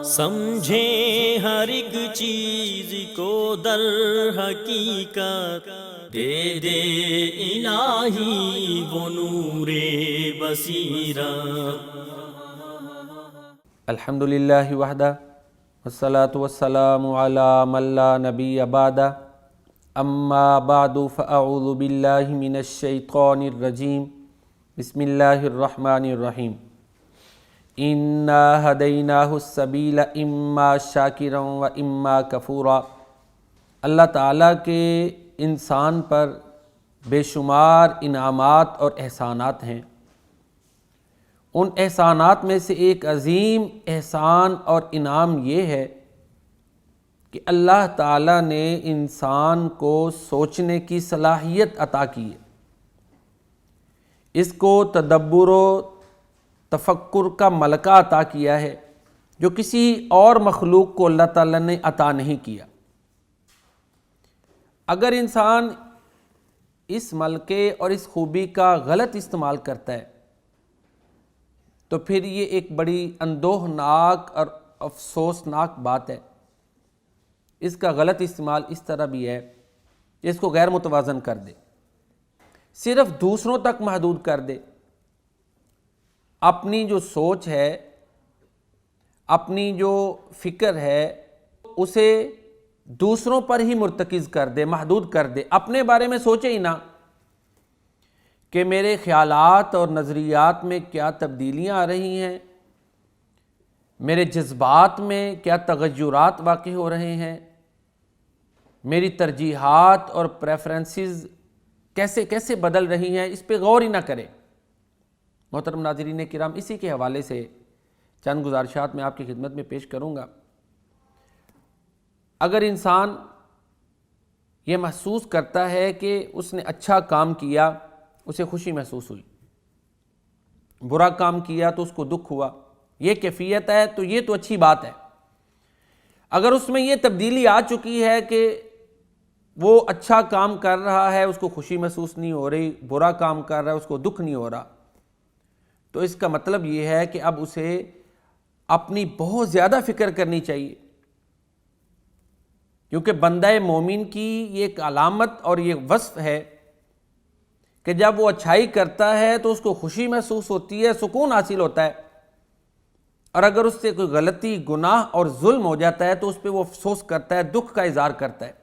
سمجھیں ہر ایک چیز کو در حقیقت، دے دے الہی وہ نور بصیرت۔ الحمدللہ وحدہ والصلاة والسلام علی من لا نبی بعدہ، اما بعد فاعوذ باللہ من الشیطان الرجیم، بسم اللہ الرحمن الرحیم۔ انا ہدیناہ السبیل اما شاکرا و اما کفورا۔ اللہ تعالیٰ کے انسان پر بے شمار انعامات اور احسانات ہیں۔ ان احسانات میں سے ایک عظیم احسان اور انعام یہ ہے کہ اللہ تعالیٰ نے انسان کو سوچنے کی صلاحیت عطا کی ہے، اس کو تدبر و تفکر کا ملکہ عطا کیا ہے جو کسی اور مخلوق کو اللہ تعالیٰ نے عطا نہیں کیا۔ اگر انسان اس ملکے اور اس خوبی کا غلط استعمال کرتا ہے تو پھر یہ ایک بڑی اندوہناک اور افسوسناک بات ہے۔ اس کا غلط استعمال اس طرح بھی ہے کہ اس کو غیر متوازن کر دے، صرف دوسروں تک محدود کر دے، اپنی جو سوچ ہے، اپنی جو فکر ہے، اسے دوسروں پر ہی مرتکز کر دے، محدود کر دے، اپنے بارے میں سوچے ہی نہ کہ میرے خیالات اور نظریات میں کیا تبدیلیاں آ رہی ہیں، میرے جذبات میں کیا تغیرات واقع ہو رہے ہیں، میری ترجیحات اور پریفرنسز کیسے کیسے بدل رہی ہیں، اس پہ غور ہی نہ کرے۔ محترم ناظرین کرام، اسی کے حوالے سے چند گزارشات میں آپ کی خدمت میں پیش کروں گا۔ اگر انسان یہ محسوس کرتا ہے کہ اس نے اچھا کام کیا، اسے خوشی محسوس ہوئی، برا کام کیا تو اس کو دکھ ہوا، یہ کیفیت ہے تو یہ تو اچھی بات ہے۔ اگر اس میں یہ تبدیلی آ چکی ہے کہ وہ اچھا کام کر رہا ہے اس کو خوشی محسوس نہیں ہو رہی، برا کام کر رہا ہے اس کو دکھ نہیں ہو رہا، تو اس کا مطلب یہ ہے کہ اب اسے اپنی بہت زیادہ فکر کرنی چاہیے، کیونکہ بندہ مومن کی یہ ایک علامت اور یہ وصف ہے کہ جب وہ اچھائی کرتا ہے تو اس کو خوشی محسوس ہوتی ہے، سکون حاصل ہوتا ہے، اور اگر اس سے کوئی غلطی، گناہ اور ظلم ہو جاتا ہے تو اس پہ وہ افسوس کرتا ہے، دکھ کا اظہار کرتا ہے۔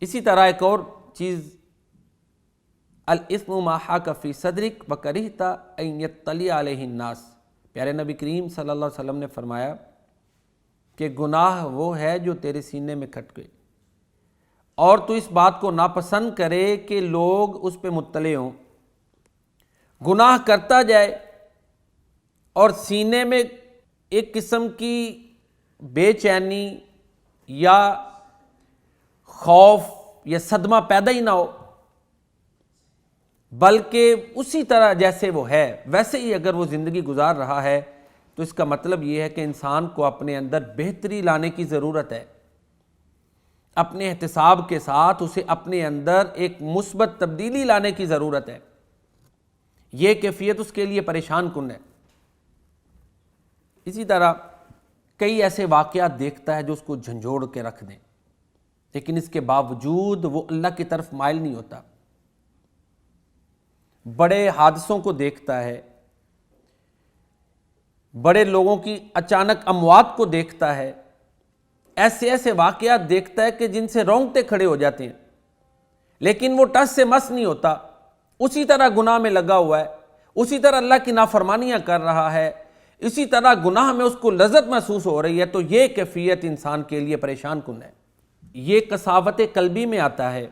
اسی طرح ایک اور چیز، الاسم ما حاک فی صدرک وکرہت ان یطلع علیہ الناس، پیارے نبی کریم صلی اللہ علیہ وسلم نے فرمایا کہ گناہ وہ ہے جو تیرے سینے میں کھٹ گئے اور تو اس بات کو ناپسند کرے کہ لوگ اس پہ مطلع ہوں، گناہ کرتا جائے اور سینے میں ایک قسم کی بے چینی یا خوف یا صدمہ پیدا ہی نہ ہو، بلکہ اسی طرح جیسے وہ ہے ویسے ہی اگر وہ زندگی گزار رہا ہے، تو اس کا مطلب یہ ہے کہ انسان کو اپنے اندر بہتری لانے کی ضرورت ہے۔ اپنے احتساب کے ساتھ اسے اپنے اندر ایک مثبت تبدیلی لانے کی ضرورت ہے۔ یہ کیفیت اس کے لیے پریشان کن ہے۔ اسی طرح کئی ایسے واقعات دیکھتا ہے جو اس کو جھنجھوڑ کے رکھ دیں، لیکن اس کے باوجود وہ اللہ کی طرف مائل نہیں ہوتا۔ بڑے حادثوں کو دیکھتا ہے، بڑے لوگوں کی اچانک اموات کو دیکھتا ہے، ایسے ایسے واقعات دیکھتا ہے کہ جن سے رونگٹے کھڑے ہو جاتے ہیں، لیکن وہ ٹس سے مس نہیں ہوتا، اسی طرح گناہ میں لگا ہوا ہے، اسی طرح اللہ کی نافرمانیاں کر رہا ہے، اسی طرح گناہ میں اس کو لذت محسوس ہو رہی ہے، تو یہ کیفیت انسان کے لیے پریشان کن ہے۔ یہ قساوت قلبی میں آتا ہے،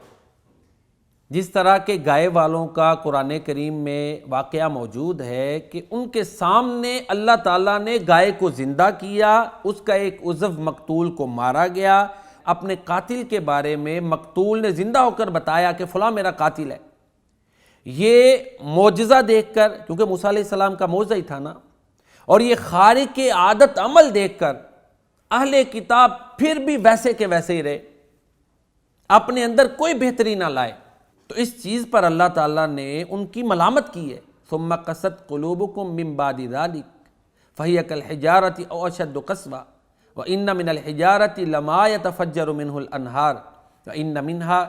جس طرح کے گائے والوں کا قرآن کریم میں واقعہ موجود ہے کہ ان کے سامنے اللہ تعالیٰ نے گائے کو زندہ کیا، اس کا ایک عضو مقتول کو مارا گیا، اپنے قاتل کے بارے میں مقتول نے زندہ ہو کر بتایا کہ فلاں میرا قاتل ہے۔ یہ معجزہ دیکھ کر، کیونکہ موسیٰ علیہ السلام کا معجزہ ہی تھا نا، اور یہ خارق عادت عمل دیکھ کر اہل کتاب پھر بھی ویسے کے ویسے ہی رہے، اپنے اندر کوئی بہتری نہ لائے، تو اس چیز پر اللہ تعالیٰ نے ان کی ملامت کی ہے۔ ثم قست قلوبکم من بعد ذلک فہی کالحجارۃ او اشد قسوہ وَإِنَّ مِنَ الْحِجَارَةِ لَمَا يَتَفَجَّرُ مِنْهُ الْأَنْهَارُ وَإِنَّ مِنْهَا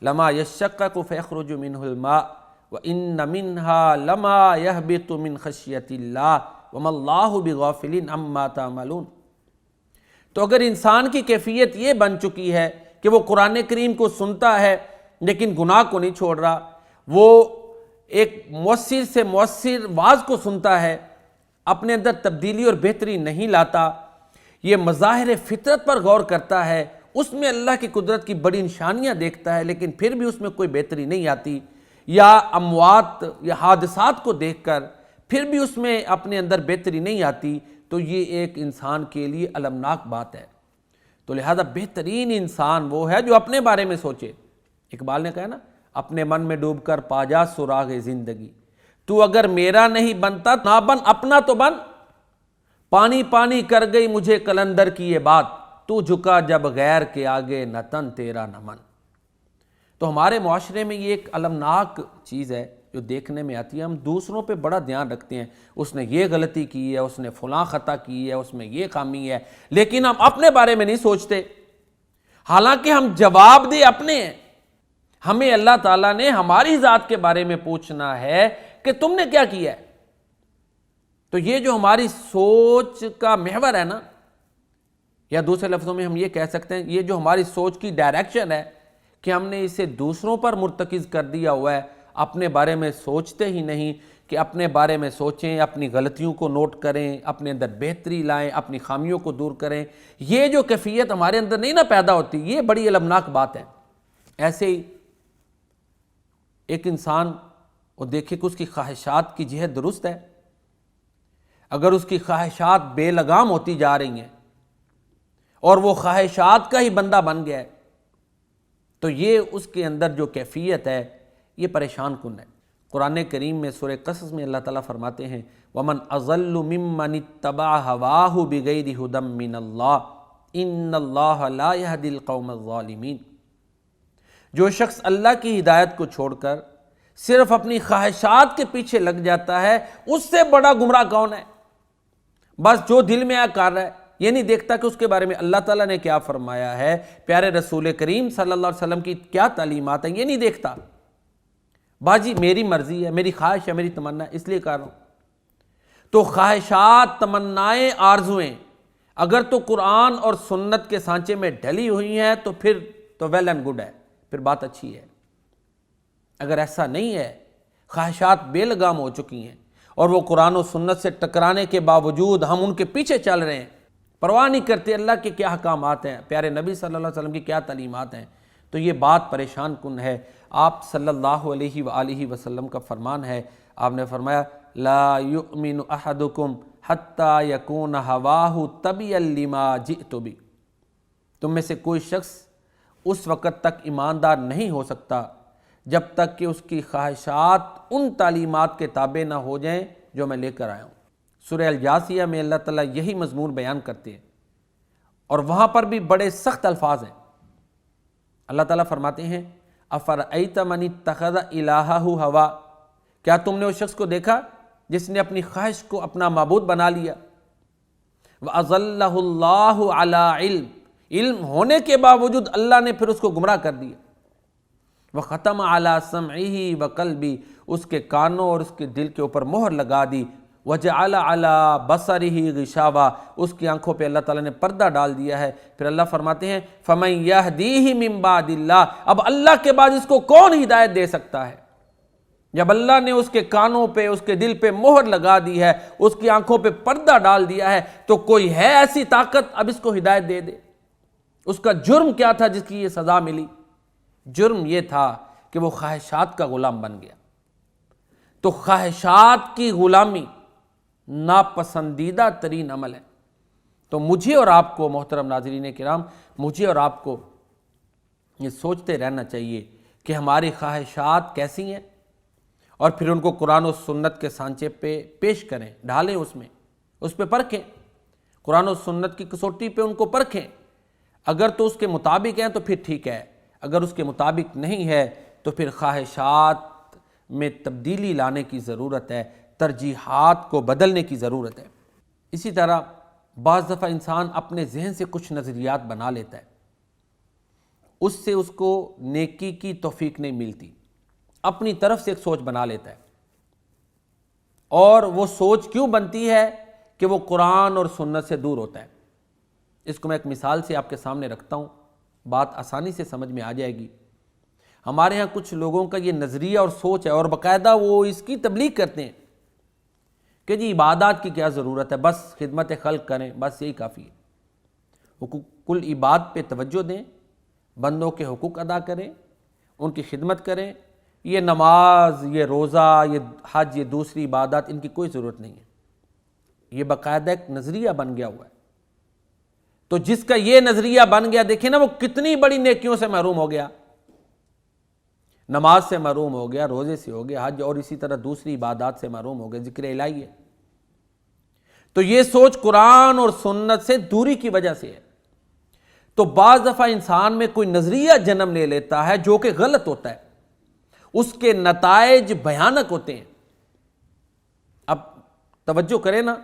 لَمَا يَشَّقَّقُ فَيَخْرُجُ مِنْهُ الْمَاءُ وَإِنَّ مِنْهَا لَمَا يَهْبِطُ مِنْ خَشْيَةِ اللَّهِ وَمَا اللَّهُ بِغَافِلٍ عَمَّا تَعْمَلُونَ۔ تو اگر انسان کی کیفیت یہ بن چکی ہے کہ وہ قرآن کریم کو سنتا ہے لیکن گناہ کو نہیں چھوڑ رہا، وہ ایک مؤثر سے مؤثر واعظ کو سنتا ہے، اپنے اندر تبدیلی اور بہتری نہیں لاتا، یہ مظاہر فطرت پر غور کرتا ہے، اس میں اللہ کی قدرت کی بڑی نشانیاں دیکھتا ہے لیکن پھر بھی اس میں کوئی بہتری نہیں آتی، یا اموات یا حادثات کو دیکھ کر پھر بھی اس میں اپنے اندر بہتری نہیں آتی، تو یہ ایک انسان کے لیے المناک بات ہے۔ تو لہذا بہترین انسان وہ ہے جو اپنے بارے میں سوچے۔ اقبال نے کہا نا، اپنے من میں ڈوب کر پا جا سراغ زندگی، تو اگر میرا نہیں بنتا نہ بن، اپنا تو بن۔ پانی پانی کر گئی مجھے قلندر کی یہ بات، تو جھکا جب غیر کے آگے نہ تن تیرا نہ من۔ تو ہمارے معاشرے میں یہ ایک المناک چیز ہے جو دیکھنے میں آتی ہے، ہم دوسروں پہ بڑا دھیان رکھتے ہیں، اس نے یہ غلطی کی ہے، اس نے فلاں خطا کی ہے، اس میں یہ خامی ہے، لیکن ہم اپنے بارے میں نہیں سوچتے، حالانکہ ہم جواب دہ اپنے ہیں۔ ہمیں اللہ تعالیٰ نے ہماری ذات کے بارے میں پوچھنا ہے کہ تم نے کیا کیا ہے۔ تو یہ جو ہماری سوچ کا محور ہے نا، یا دوسرے لفظوں میں ہم یہ کہہ سکتے ہیں، یہ جو ہماری سوچ کی ڈائریکشن ہے کہ ہم نے اسے دوسروں پر مرتکز کر دیا ہوا ہے، اپنے بارے میں سوچتے ہی نہیں کہ اپنے بارے میں سوچیں، اپنی غلطیوں کو نوٹ کریں، اپنے اندر بہتری لائیں، اپنی خامیوں کو دور کریں۔ یہ جو کیفیت ہمارے اندر نہیں نہ پیدا ہوتی، یہ بڑی المناک بات ہے۔ ایسے ہی ایک انسان وہ دیکھے کہ اس کی خواہشات کی جہت درست ہے، اگر اس کی خواہشات بے لگام ہوتی جا رہی ہیں اور وہ خواہشات کا ہی بندہ بن گیا ہے، تو یہ اس کے اندر جو کیفیت ہے یہ پریشان کن ہے۔ قرآن کریم میں سورہ قصص میں اللہ تعالیٰ فرماتے ہیں وَمَنْ أَضَلُّ مِمَّنِ اتَّبَعَ هَوَاهُ بِغَيْرِ هُدًى مِّنَ اللَّهِ إِنَّ اللَّهَ لَا يَهْدِي الْقَوْمَ الظَّالِمِينَ۔ جو شخص اللہ کی ہدایت کو چھوڑ کر صرف اپنی خواہشات کے پیچھے لگ جاتا ہے، اس سے بڑا گمراہ کون ہے؟ بس جو دل میں کر رہا ہے، یہ نہیں دیکھتا کہ اس کے بارے میں اللہ تعالیٰ نے کیا فرمایا ہے، پیارے رسول کریم صلی اللہ علیہ وسلم کی کیا تعلیمات ہیں، یہ نہیں دیکھتا۔ باجی میری مرضی ہے، میری خواہش ہے، میری تمنا ہے، اس لیے کر رہا ہوں۔ تو خواہشات، تمنائیں، آرزویں اگر تو قرآن اور سنت کے سانچے میں ڈھلی ہوئی ہیں تو پھر تو ویل اینڈ گڈ ہے، پھر بات اچھی ہے۔ اگر ایسا نہیں ہے، خواہشات بے لگام ہو چکی ہیں اور وہ قرآن و سنت سے ٹکرانے کے باوجود ہم ان کے پیچھے چل رہے ہیں، پرواہ نہیں کرتے اللہ کے کیا احکامات ہیں، پیارے نبی صلی اللہ علیہ وسلم کی کیا تعلیمات ہیں، تو یہ بات پریشان کن ہے۔ آپ صلی اللہ علیہ وآلہ وسلم کا فرمان ہے، آپ نے فرمایا لا یؤمن احدکم حتی یکون ہواہ تبعا لما جئت بہ۔ تم میں سے کوئی شخص اس وقت تک ایماندار نہیں ہو سکتا جب تک کہ اس کی خواہشات ان تعلیمات کے تابع نہ ہو جائیں جو میں لے کر آیا ہوں۔ سورہ الجاثیہ میں اللہ تعالیٰ یہی مضمون بیان کرتے ہیں، اور وہاں پر بھی بڑے سخت الفاظ ہیں۔ اللہ تعالیٰ فرماتے ہیں افرأیت من اتخذ الہہ ہوا، کیا تم نے اس شخص کو دیکھا جس نے اپنی خواہش کو اپنا معبود بنا لیا؟ وَأَضَلَّهُ اللَّهُ عَلَىٰ علم، علم ہونے کے باوجود اللہ نے پھر اس کو گمراہ کر دیا۔ وَخَتَمَ عَلَىٰ سَمْعِهِ وَقَلْبِهِ، اس کے کانوں اور اس کے دل کے اوپر مہر لگا دی۔ وَجَعَلَ عَلَىٰ بَصَرِهِ غِشَاوَةً، اس کی آنکھوں پہ اللہ تعالیٰ نے پردہ ڈال دیا ہے۔ پھر اللہ فرماتے ہیں فَمَن يَهْدِيهِ مِن بَعْدِ اللَّهِ، اب اللہ کے بعد اس کو کون ہدایت دے سکتا ہے؟ جب اللہ نے اس کے کانوں پہ، اس کے دل پہ مہر لگا دی ہے، اس کی آنکھوں پہ پردہ ڈال دیا ہے، تو کوئی ہے ایسی طاقت اب اس کو ہدایت دے دے؟ اس کا جرم کیا تھا جس کی یہ سزا ملی؟ جرم یہ تھا کہ وہ خواہشات کا غلام بن گیا۔ تو خواہشات کی غلامی ناپسندیدہ ترین عمل ہے۔ تو مجھے اور آپ کو، محترم ناظرین کرام، مجھے اور آپ کو یہ سوچتے رہنا چاہیے کہ ہماری خواہشات کیسی ہیں، اور پھر ان کو قرآن و سنت کے سانچے پہ پیش کریں، ڈھالیں، اس پہ پرکھیں، قرآن و سنت کی کسوٹی پہ ان کو پرکھیں۔ اگر تو اس کے مطابق ہیں تو پھر ٹھیک ہے، اگر اس کے مطابق نہیں ہے تو پھر خواہشات میں تبدیلی لانے کی ضرورت ہے، ترجیحات کو بدلنے کی ضرورت ہے۔ اسی طرح بعض دفعہ انسان اپنے ذہن سے کچھ نظریات بنا لیتا ہے، اس سے اس کو نیکی کی توفیق نہیں ملتی، اپنی طرف سے ایک سوچ بنا لیتا ہے، اور وہ سوچ کیوں بنتی ہے کہ وہ قرآن اور سنت سے دور ہوتا ہے۔ اس کو میں ایک مثال سے آپ کے سامنے رکھتا ہوں، بات آسانی سے سمجھ میں آ جائے گی۔ ہمارے ہاں کچھ لوگوں کا یہ نظریہ اور سوچ ہے، اور باقاعدہ وہ اس کی تبلیغ کرتے ہیں کہ جی عبادات کی کیا ضرورت ہے، بس خدمت خلق کریں، بس یہی کافی ہے۔ حقوق العباد پہ توجہ دیں، بندوں کے حقوق ادا کریں، ان کی خدمت کریں، یہ نماز، یہ روزہ، یہ حج، یہ دوسری عبادات، ان کی کوئی ضرورت نہیں ہے۔ یہ باقاعدہ ایک نظریہ بن گیا ہوا ہے۔ تو جس کا یہ نظریہ بن گیا، دیکھیں نا وہ کتنی بڑی نیکیوں سے محروم ہو گیا، نماز سے محروم ہو گیا، روزے سے ہو گیا، حج اور اسی طرح دوسری عبادات سے محروم ہو گیا، ذکر الہی ہے۔ تو یہ سوچ قرآن اور سنت سے دوری کی وجہ سے ہے۔ تو بعض دفعہ انسان میں کوئی نظریہ جنم لے لیتا ہے جو کہ غلط ہوتا ہے، اس کے نتائج بھیانک ہوتے ہیں۔ اب توجہ کریں نا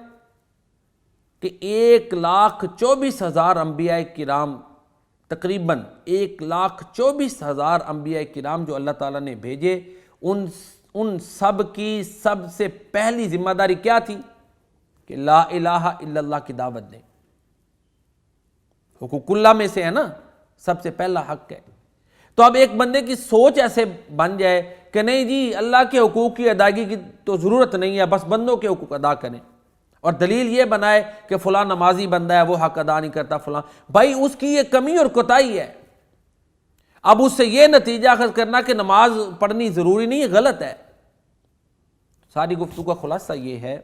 کہ 1,24,000 انبیاء کرام، تقریباً 1,24,000 انبیاء کرام جو اللہ تعالیٰ نے بھیجے، ان سب کی سب سے پہلی ذمہ داری کیا تھی کہ لا الہ الا اللہ کی دعوت دیں۔ حقوق اللہ میں سے ہے نا، سب سے پہلا حق ہے۔ تو اب ایک بندے کی سوچ ایسے بن جائے کہ نہیں جی اللہ کے حقوق کی ادائیگی کی تو ضرورت نہیں ہے، بس بندوں کے حقوق ادا کریں، اور دلیل یہ بنائے کہ فلاں نمازی بندہ ہے وہ حق ادا نہیں کرتا، فلاں بھائی اس کی یہ کمی اور کوتاہی ہے۔ اب اس سے یہ نتیجہ اخذ کرنا کہ نماز پڑھنی ضروری نہیں ہے، غلط ہے۔ ساری گفتگو کا خلاصہ یہ ہے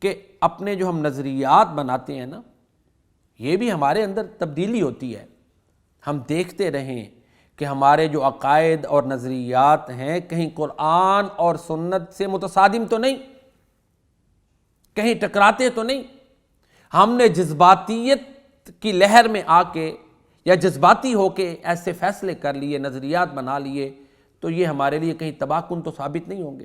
کہ اپنے جو ہم نظریات بناتے ہیں نا، یہ بھی ہمارے اندر تبدیلی ہوتی ہے۔ ہم دیکھتے رہیں کہ ہمارے جو عقائد اور نظریات ہیں کہیں قرآن اور سنت سے متصادم تو نہیں، کہیں ٹکراتے تو نہیں۔ ہم نے جذباتیت کی لہر میں آ کے یا جذباتی ہو کے ایسے فیصلے کر لیے، نظریات بنا لیے، تو یہ ہمارے لیے کہیں تباہ کن تو ثابت نہیں ہوں گے۔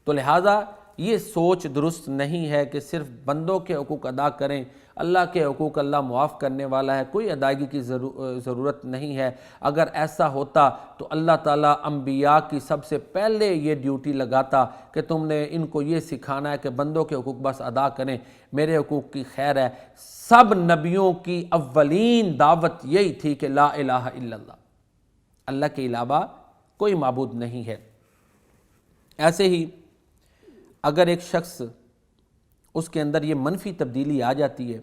تو لہٰذا یہ سوچ درست نہیں ہے کہ صرف بندوں کے حقوق ادا کریں، اللہ کے حقوق اللہ معاف کرنے والا ہے، کوئی ادائیگی کی ضرورت نہیں ہے۔ اگر ایسا ہوتا تو اللہ تعالیٰ انبیاء کی سب سے پہلے یہ ڈیوٹی لگاتا کہ تم نے ان کو یہ سکھانا ہے کہ بندوں کے حقوق بس ادا کریں، میرے حقوق کی خیر ہے۔ سب نبیوں کی اولین دعوت یہی تھی کہ لا الہ الا اللہ، اللہ کے علاوہ کوئی معبود نہیں ہے۔ ایسے ہی اگر ایک شخص اس کے اندر یہ منفی تبدیلی آ جاتی ہے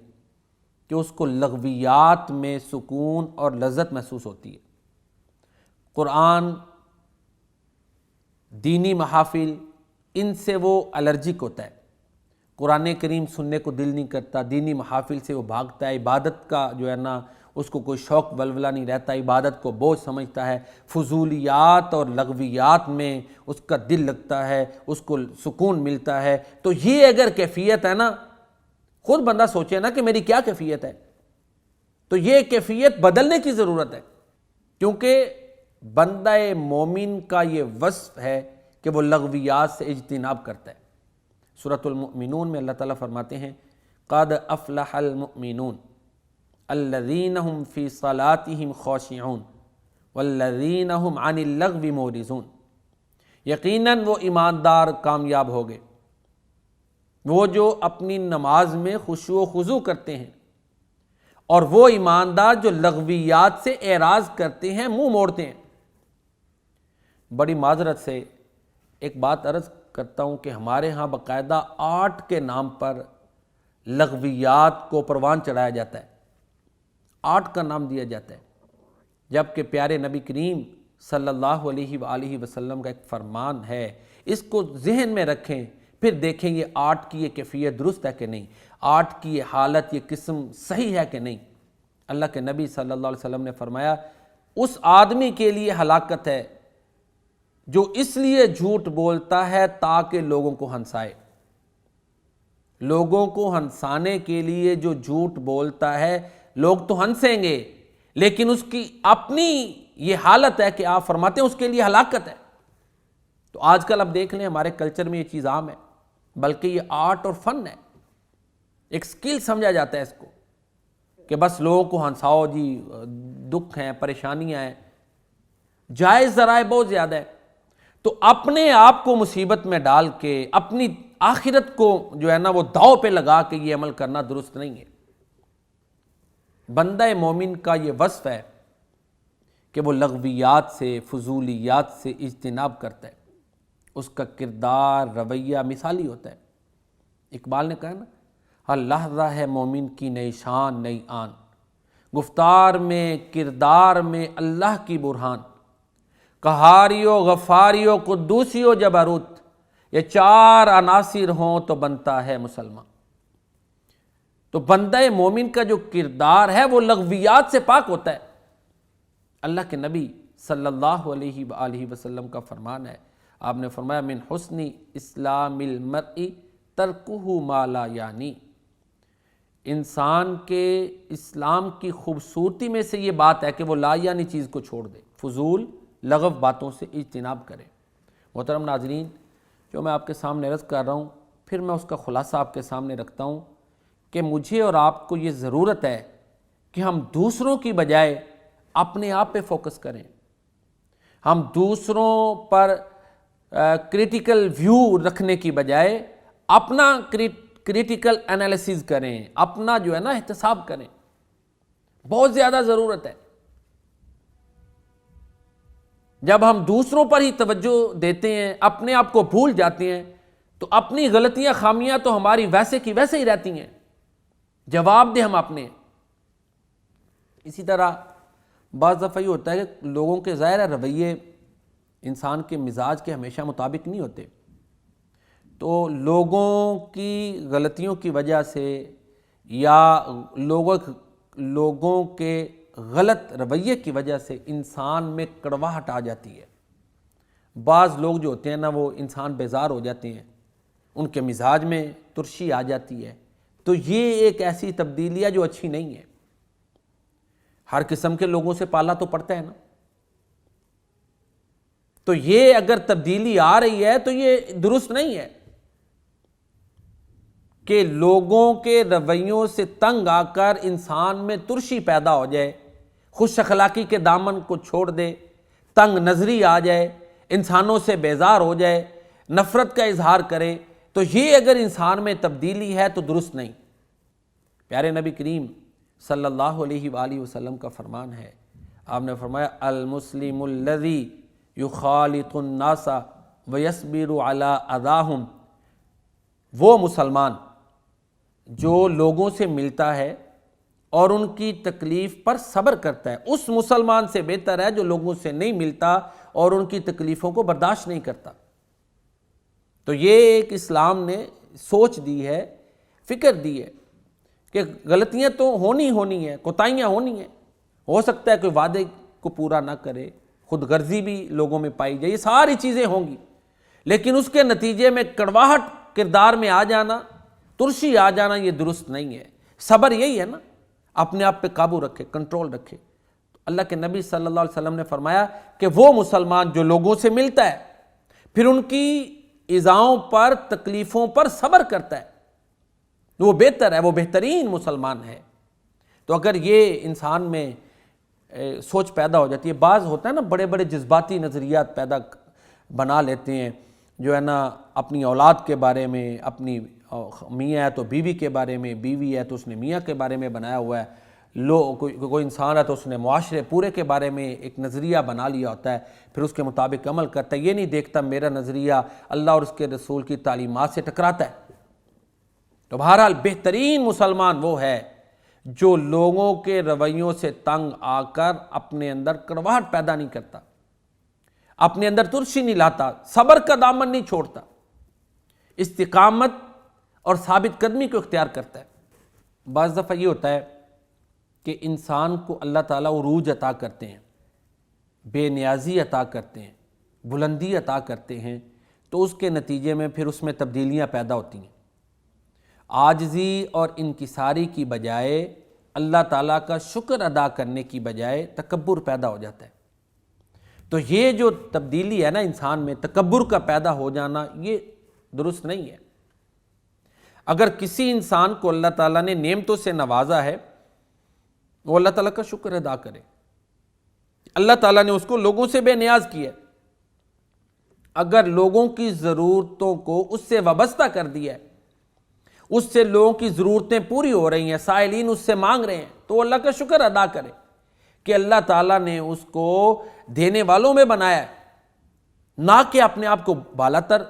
کہ اس کو لغویات میں سکون اور لذت محسوس ہوتی ہے، قرآن، دینی محافل، ان سے وہ الرجک ہوتا ہے، قرآن کریم سننے کو دل نہیں کرتا، دینی محافل سے وہ بھاگتا ہے، عبادت کا جو ہے نا اس کو کوئی شوق ولولہ نہیں رہتا، عبادت کو بوجھ سمجھتا ہے، فضولیات اور لغویات میں اس کا دل لگتا ہے، اس کو سکون ملتا ہے۔ تو یہ اگر کیفیت ہے نا، خود بندہ سوچے نا کہ میری کیا کیفیت ہے، تو یہ کیفیت بدلنے کی ضرورت ہے، کیونکہ بندہ مومن کا یہ وصف ہے کہ وہ لغویات سے اجتناب کرتا ہے۔ سورۃ المؤمنون میں اللہ تعالیٰ فرماتے ہیں قد افلح المؤمنون الذین هم فی صلاتهم خاشعون والذین هم عن اللغو معرضون، یقیناً وہ ایماندار کامیاب ہو گئے، وہ جو اپنی نماز میں خشوع و خضوع کرتے ہیں، اور وہ ایماندار جو لغویات سے اعراض کرتے ہیں، منہ موڑتے ہیں۔ بڑی معذرت سے ایک بات عرض کرتا ہوں کہ ہمارے ہاں باقاعدہ آرٹ کے نام پر لغویات کو پروان چڑھایا جاتا ہے، آرٹ کا نام دیا جاتا ہے، جبکہ پیارے نبی کریم صلی اللہ علیہ وآلہ وسلم کا ایک فرمان ہے، اس کو ذہن میں رکھیں، پھر دیکھیں یہ آرٹ کی یہ کیفیت درست ہے کہ نہیں، آرٹ کی یہ حالت، یہ قسم صحیح ہے کہ نہیں۔ اللہ کے نبی صلی اللہ علیہ وسلم نے فرمایا اس آدمی کے لیے ہلاکت ہے جو اس لیے جھوٹ بولتا ہے تاکہ لوگوں کو ہنسائے، لوگوں کو ہنسانے کے لیے جو جھوٹ بولتا ہے، لوگ تو ہنسیں گے، لیکن اس کی اپنی یہ حالت ہے کہ آپ فرماتے ہیں اس کے لیے ہلاکت ہے۔ تو آج کل اب دیکھ لیں ہمارے کلچر میں یہ چیز عام ہے، بلکہ یہ آرٹ اور فن ہے۔ ایک سکل سمجھا جاتا ہے اس کو کہ بس لوگوں کو ہنساؤ جی، دکھ ہیں، پریشانیاں ہیں، جائز ذرائع بہت زیادہ ہے، تو اپنے آپ کو مصیبت میں ڈال کے اپنی آخرت کو جو ہے نا وہ داؤ پہ لگا کے یہ عمل کرنا درست نہیں ہے۔ بندہ مومن کا یہ وصف ہے کہ وہ لغویات سے، فضولیات سے اجتناب کرتا ہے، اس کا کردار، رویہ مثالی ہوتا ہے۔ اقبال نے کہا نا، ہر لحظہ ہے مومن کی نئی شان نئی آن، گفتار میں کردار میں اللہ کی برہان، قہاریو غفاریو قدوسیو جبروت، یہ چار عناصر ہوں تو بنتا ہے مسلمان۔ تو بندہ مومن کا جو کردار ہے وہ لغویات سے پاک ہوتا ہے۔ اللہ کے نبی صلی اللہ علیہ وآلہ وسلم کا فرمان ہے، آپ نے فرمایا من حسن اسلام المرء ترکہ ما لا یعنی، انسان کے اسلام کی خوبصورتی میں سے یہ بات ہے کہ وہ لا یعنی چیز کو چھوڑ دے، فضول لغو باتوں سے اجتناب کرے۔ محترم ناظرین، جو میں آپ کے سامنے عرض کر رہا ہوں، پھر میں اس کا خلاصہ آپ کے سامنے رکھتا ہوں کہ مجھے اور آپ کو یہ ضرورت ہے کہ ہم دوسروں کی بجائے اپنے آپ پہ فوکس کریں، ہم دوسروں پر کریٹیکل ویو رکھنے کی بجائے اپنا کریٹیکل انالیسز کریں، اپنا جو ہے نا احتساب کریں، بہت زیادہ ضرورت ہے۔ جب ہم دوسروں پر ہی توجہ دیتے ہیں، اپنے آپ کو بھول جاتے ہیں، تو اپنی غلطیاں خامیاں تو ہماری ویسے کی ویسے ہی رہتی ہیں، جواب دیں ہم اپنے۔ اسی طرح بعض دفعہ یہ ہوتا ہے کہ لوگوں کے ظاہر رویے انسان کے مزاج کے ہمیشہ مطابق نہیں ہوتے، تو لوگوں کی غلطیوں کی وجہ سے یا لوگوں کے غلط رویے کی وجہ سے انسان میں کڑواہٹ آ جاتی ہے۔ بعض لوگ جو ہوتے ہیں نا وہ انسان بیزار ہو جاتے ہیں، ان کے مزاج میں ترشی آ جاتی ہے، تو یہ ایک ایسی تبدیلی ہے جو اچھی نہیں ہے۔ ہر قسم کے لوگوں سے پالا تو پڑتا ہے نا، تو یہ اگر تبدیلی آ رہی ہے تو یہ درست نہیں ہے کہ لوگوں کے رویوں سے تنگ آ کر انسان میں ترشی پیدا ہو جائے، خوش اخلاقی کے دامن کو چھوڑ دے، تنگ نظری آ جائے، انسانوں سے بیزار ہو جائے، نفرت کا اظہار کرے، تو یہ اگر انسان میں تبدیلی ہے تو درست نہیں۔ پیارے نبی کریم صلی اللہ علیہ وآلہ وسلم کا فرمان ہے، آپ نے فرمایا المسلم الذی یخالط الناس ویصبر علی اذاہم، وہ مسلمان جو لوگوں سے ملتا ہے اور ان کی تکلیف پر صبر کرتا ہے، اس مسلمان سے بہتر ہے جو لوگوں سے نہیں ملتا اور ان کی تکلیفوں کو برداشت نہیں کرتا۔ تو یہ ایک اسلام نے سوچ دی ہے، فکر دی ہے کہ غلطیاں تو ہونی ہیں، کوتاہیاں ہونی ہیں، ہو سکتا ہے کوئی وعدے کو پورا نہ کرے، خود غرضی بھی لوگوں میں پائی جائے، یہ ساری چیزیں ہوں گی، لیکن اس کے نتیجے میں کڑواہٹ کردار میں آ جانا، ترشی آ جانا، یہ درست نہیں ہے۔ صبر یہی ہے نا، اپنے آپ پہ قابو رکھے، کنٹرول رکھے۔ اللہ کے نبی صلی اللہ علیہ وسلم نے فرمایا کہ وہ مسلمان جو لوگوں سے ملتا ہے پھر ان کی ایذاؤں پر، تکلیفوں پر صبر کرتا ہے، وہ بہتر ہے، وہ بہترین مسلمان ہے۔ تو اگر یہ انسان میں سوچ پیدا ہو جاتی ہے، بعض ہوتا ہے نا بڑے بڑے جذباتی نظریات پیدا بنا لیتے ہیں، جو ہے نا اپنی اولاد کے بارے میں، اپنی میاں ہے تو بیوی کے بارے میں، بیوی ہے تو اس نے میاں کے بارے میں بنایا ہوا ہے، کوئی انسان ہے تو اس نے معاشرے پورے کے بارے میں ایک نظریہ بنا لیا ہوتا ہے، پھر اس کے مطابق عمل کرتا ہے، یہ نہیں دیکھتا میرا نظریہ اللہ اور اس کے رسول کی تعلیمات سے ٹکراتا ہے۔ تو بہرحال بہترین مسلمان وہ ہے جو لوگوں کے رویوں سے تنگ آ کر اپنے اندر کڑواہٹ پیدا نہیں کرتا، اپنے اندر ترشی نہیں لاتا، صبر کا دامن نہیں چھوڑتا، استقامت اور ثابت قدمی کو اختیار کرتا ہے۔ بعض دفعہ یہ ہوتا ہے کہ انسان کو اللہ تعالیٰ عروج عطا کرتے ہیں، بے نیازی عطا کرتے ہیں، بلندی عطا کرتے ہیں، تو اس کے نتیجے میں پھر اس میں تبدیلیاں پیدا ہوتی ہیں۔ عاجزی اور انکساری کی بجائے اللہ تعالیٰ کا شکر ادا کرنے کی بجائے تکبر پیدا ہو جاتا ہے۔ تو یہ جو تبدیلی ہے نا انسان میں، تکبر کا پیدا ہو جانا، یہ درست نہیں ہے۔ اگر کسی انسان کو اللہ تعالیٰ نے نعمتوں سے نوازا ہے وہ اللہ تعالیٰ کا شکر ادا کرے. اللہ تعالیٰ نے اس کو لوگوں سے بے نیاز کیا. اگر لوگوں کی ضرورتوں کو اس سے وابستہ کر دیا ہے، اس سے لوگوں کی ضرورتیں پوری ہو رہی ہیں، سائلین اس سے مانگ رہے ہیں، تو وہ اللہ کا شکر ادا کرے کہ اللہ تعالیٰ نے اس کو دینے والوں میں بنایا ہے، نہ کہ اپنے آپ کو بالا تر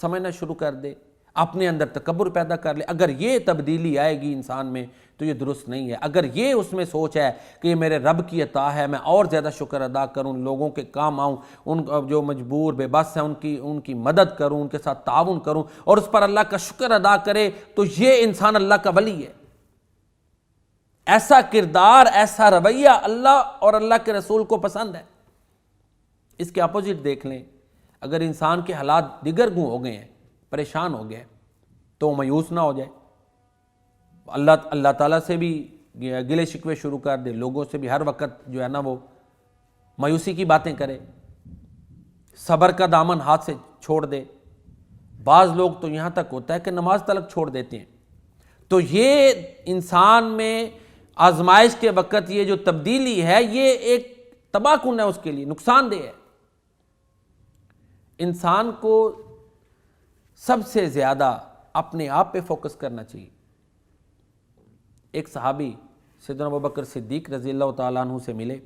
سمجھنا شروع کر دے، اپنے اندر تکبر پیدا کر لے. اگر یہ تبدیلی آئے گی انسان میں تو یہ درست نہیں ہے. اگر یہ اس میں سوچ ہے کہ یہ میرے رب کی عطا ہے، میں اور زیادہ شکر ادا کروں، لوگوں کے کام آؤں، ان جو مجبور بے بس ہیں ان کی مدد کروں، ان کے ساتھ تعاون کروں اور اس پر اللہ کا شکر ادا کرے، تو یہ انسان اللہ کا ولی ہے. ایسا کردار، ایسا رویہ اللہ اور اللہ کے رسول کو پسند ہے. اس کے اپوزٹ دیکھ لیں، اگر انسان کے حالات دیگر گوں ہو گئے ہیں، پریشان ہو گئے تو وہ مایوس نہ ہو جائے، اللہ تعالیٰ سے بھی گلے شکوے شروع کر دے، لوگوں سے بھی ہر وقت جو ہے نا وہ مایوسی کی باتیں کرے، صبر کا دامن ہاتھ سے چھوڑ دے. بعض لوگ تو یہاں تک ہوتا ہے کہ نماز تلک چھوڑ دیتے ہیں. تو یہ انسان میں آزمائش کے وقت یہ جو تبدیلی ہے یہ ایک تباہ کن ہے، اس کے لیے نقصان دہ ہے. انسان کو سب سے زیادہ اپنے آپ پہ فوکس کرنا چاہیے. ایک صحابی سیدنا ابوبکر صدیق رضی اللہ تعالیٰ عنہ سے ملے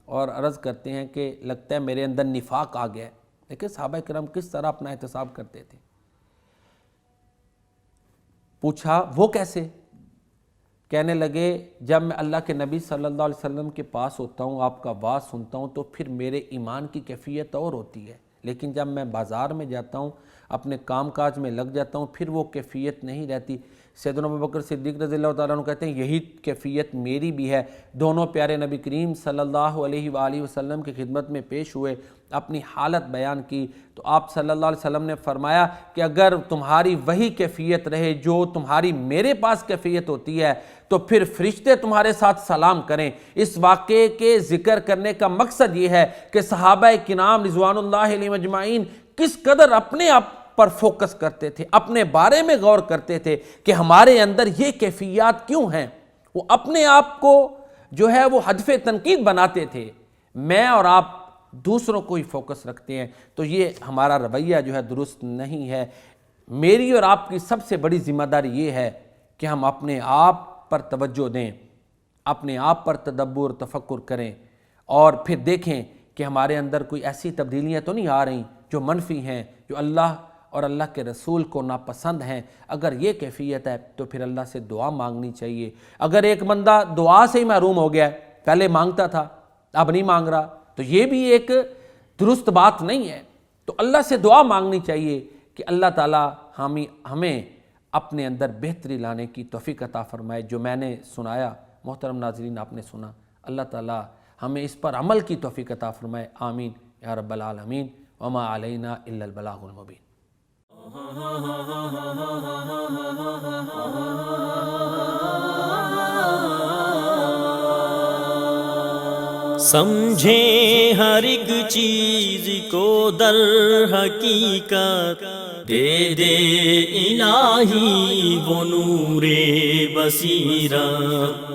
اور عرض کرتے ہیں کہ لگتا ہے میرے اندر نفاق آ گیا ہے. دیکھیں صحابہ کرام کس طرح اپنا احتساب کرتے تھے. پوچھا وہ کیسے؟ کہنے لگے جب میں اللہ کے نبی صلی اللہ علیہ وسلم کے پاس ہوتا ہوں، آپ کا واعظ سنتا ہوں، تو پھر میرے ایمان کی کیفیت اور ہوتی ہے، لیکن جب میں بازار میں جاتا ہوں، اپنے کام کاج میں لگ جاتا ہوں، پھر وہ کیفیت نہیں رہتی. سیدنا ابوبکر صدیق رضی اللہ تعالیٰ عنہ کہتے ہیں یہی کیفیت میری بھی ہے. دونوں پیارے نبی کریم صلی اللہ علیہ وآلہ وسلم کی خدمت میں پیش ہوئے، اپنی حالت بیان کی، تو آپ صلی اللہ علیہ وسلم نے فرمایا کہ اگر تمہاری وہی کیفیت رہے جو تمہاری میرے پاس کیفیت ہوتی ہے تو پھر فرشتے تمہارے ساتھ سلام کریں. اس واقعے کے ذکر کرنے کا مقصد یہ ہے کہ صحابہ کرام رضوان اللہ علیہم اجمعین کس قدر اپنے آپ پر فوکس کرتے تھے، اپنے بارے میں غور کرتے تھے کہ ہمارے اندر یہ کیفیات کیوں ہیں. وہ اپنے آپ کو جو ہے وہ ہدف تنقید بناتے تھے. میں اور آپ دوسروں کو ہی فوکس رکھتے ہیں، تو یہ ہمارا رویہ جو ہے درست نہیں ہے. میری اور آپ کی سب سے بڑی ذمہ داری یہ ہے کہ ہم اپنے آپ پر توجہ دیں، اپنے آپ پر تدبر تفکر کریں اور پھر دیکھیں کہ ہمارے اندر کوئی ایسی تبدیلیاں تو نہیں آ رہی جو منفی ہیں، جو اللہ اور اللہ کے رسول کو ناپسند ہیں. اگر یہ کیفیت ہے تو پھر اللہ سے دعا مانگنی چاہیے. اگر ایک بندہ دعا سے ہی محروم ہو گیا ہے، پہلے مانگتا تھا اب نہیں مانگ رہا، تو یہ بھی ایک درست بات نہیں ہے. تو اللہ سے دعا مانگنی چاہیے کہ اللہ تعالیٰ ہمیں اپنے اندر بہتری لانے کی توفیق عطا فرمائے. جو میں نے سنایا محترم ناظرین آپ نے سنا، اللہ تعالیٰ ہمیں اس پر عمل کی توفیق عطا فرمائے. آمین یا رب العالمین. وما علینا الا البلاغ المبین. سمجھیں ہر ایک چیز کو در حقیقت، دے دے الہی وہ نور بصیرت.